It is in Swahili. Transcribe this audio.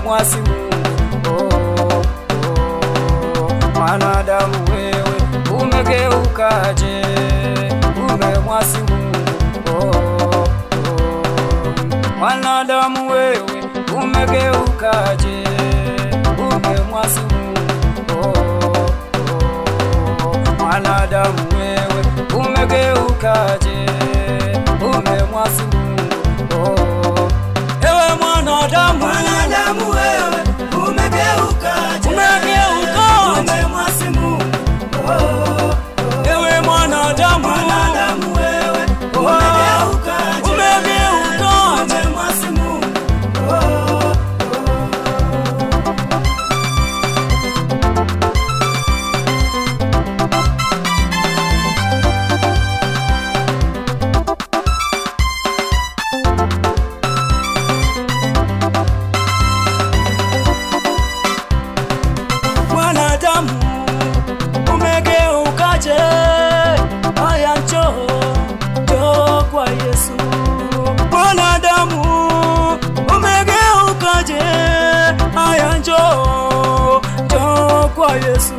umemwasi Mungu. Mwanadamu wewe umegeukaje? Umemwasi Mungu. Mwanadamu wewe umegeukaje? Umemwasi Mungu. Mwanadamu wewe umegeukaje? Umemwasi Mungu. Ewe mwanadamu, Mwanadamu wewe umegeukaje? umemwasi Mungu. Ewe mwanadamu, Mwanadamu wewe umegeukaje? Umemwasi Mungu. Mwanadamu umegeukaje? Haya, njoo kwa Yesu. Mwanadamu umegeukaje? Haya, njoo kwa Yesu.